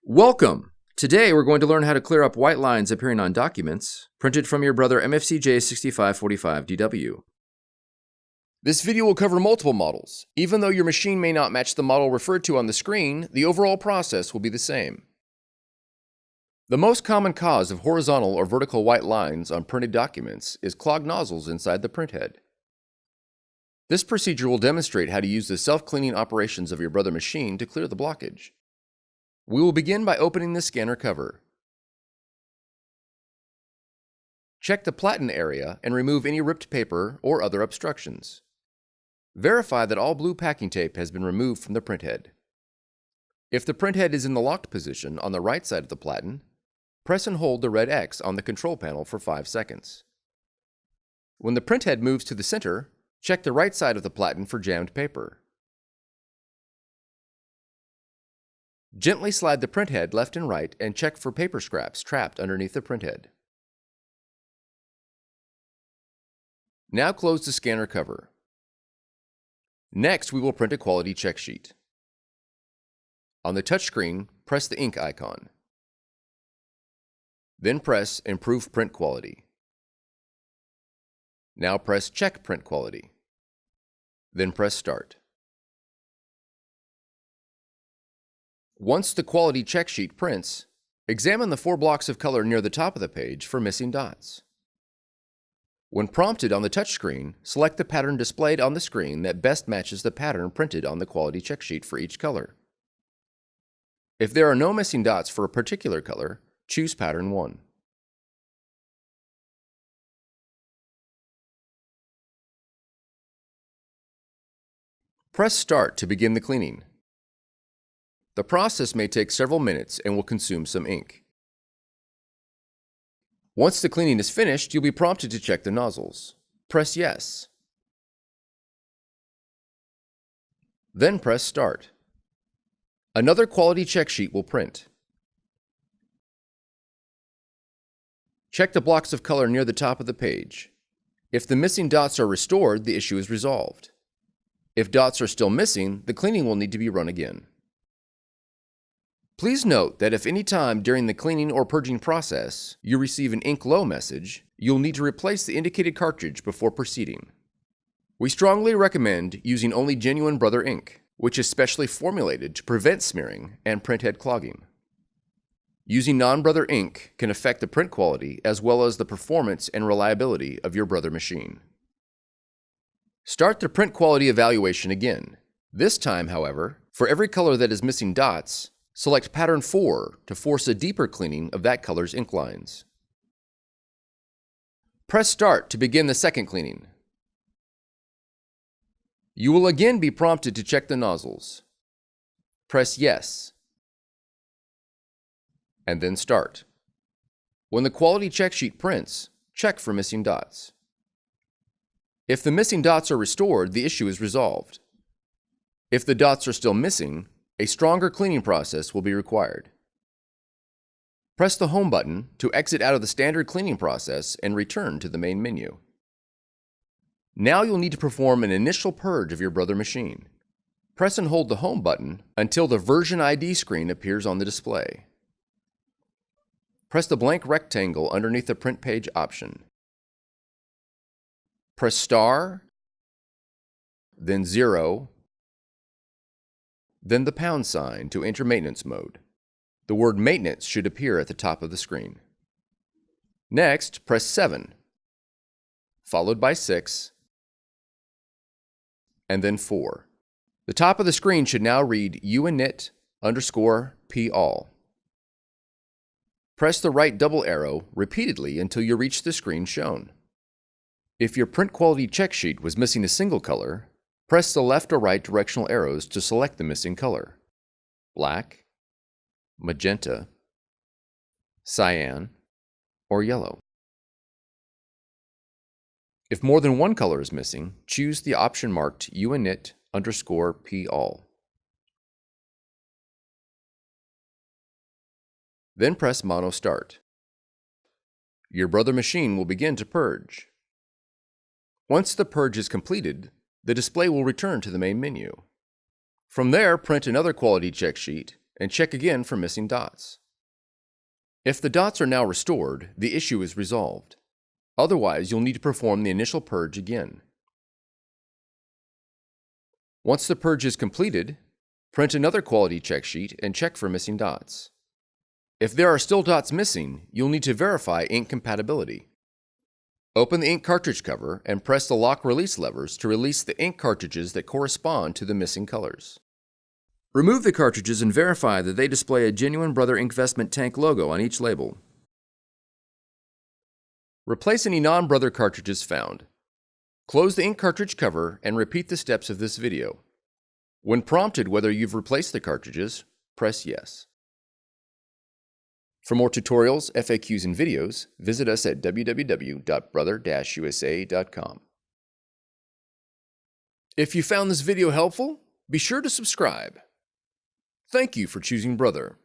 Welcome! Today we're going to learn how to clear up white lines appearing on documents printed from your Brother MFC J6545DW. This video will cover multiple models. Even though your machine may not match the model referred to on the screen, the overall process will be the same. The most common cause of horizontal or vertical white lines on printed documents is clogged nozzles inside the printhead. This procedure will demonstrate how to use the self-cleaning operations of your Brother machine to clear the blockage. We will begin by opening the scanner cover. Check the platen area and remove any ripped paper or other obstructions. Verify that all blue packing tape has been removed from the printhead. If the printhead is in the locked position on the right side of the platen, press and hold the red X on the control panel for 5 seconds. When the printhead moves to the center, check the right side of the platen for jammed paper. Gently slide the printhead left and right and check for paper scraps trapped underneath the printhead. Now close the scanner cover. Next, we will print a quality check sheet. On the touchscreen, press the ink icon. Then press Improve Print Quality. Now press Check Print Quality. Then press Start. Once the quality check sheet prints, examine the 4 blocks of color near the top of the page for missing dots. When prompted on the touchscreen, select the pattern displayed on the screen that best matches the pattern printed on the quality check sheet for each color. If there are no missing dots for a particular color, choose pattern 1. Press Start to begin the cleaning. The process may take several minutes and will consume some ink. Once the cleaning is finished, you'll be prompted to check the nozzles. Press Yes. Then press Start. Another quality check sheet will print. Check the blocks of color near the top of the page. If the missing dots are restored, the issue is resolved. If dots are still missing, the cleaning will need to be run again. Please note that if any time during the cleaning or purging process you receive an ink low message, you'll need to replace the indicated cartridge before proceeding. We strongly recommend using only genuine Brother ink, which is specially formulated to prevent smearing and printhead clogging. Using non-Brother ink can affect the print quality as well as the performance and reliability of your Brother machine. Start the print quality evaluation again. This time, however, for every color that is missing dots, select pattern 4 to force a deeper cleaning of that color's ink lines. Press Start to begin the second cleaning. You will again be prompted to check the nozzles. Press Yes, and then Start. When the quality check sheet prints, check for missing dots. If the missing dots are restored, the issue is resolved. If the dots are still missing, a stronger cleaning process will be required. Press the Home button to exit out of the standard cleaning process and return to the main menu. Now you'll need to perform an initial purge of your Brother machine. Press and hold the Home button until the version ID screen appears on the display. Press the blank rectangle underneath the print page option. Press star, then 0, then the pound sign to enter maintenance mode. The word maintenance should appear at the top of the screen. Next, press 7, followed by 6, and then 4. The top of the screen should now read Unit_P_all. Press the right double arrow repeatedly until you reach the screen shown. If your print quality check sheet was missing a single color, press the left or right directional arrows to select the missing color: black, magenta, cyan, or yellow. If more than one color is missing, choose the option marked Unit_P_all. Then press Mono Start. Your Brother machine will begin to purge. Once the purge is completed, the display will return to the main menu. From there, print another quality check sheet and check again for missing dots. If the dots are now restored, the issue is resolved. Otherwise, you'll need to perform the initial purge again. Once the purge is completed, print another quality check sheet and check for missing dots. If there are still dots missing, you'll need to verify ink compatibility. Open the ink cartridge cover and press the lock-release levers to release the ink cartridges that correspond to the missing colors. Remove the cartridges and verify that they display a genuine Brother Inkvestment tank logo on each label. Replace any non-Brother cartridges found. Close the ink cartridge cover and repeat the steps of this video. When prompted whether you've replaced the cartridges, press yes. For more tutorials, FAQs, and videos, visit us at www.brother-usa.com. If you found this video helpful, be sure to subscribe. Thank you for choosing Brother.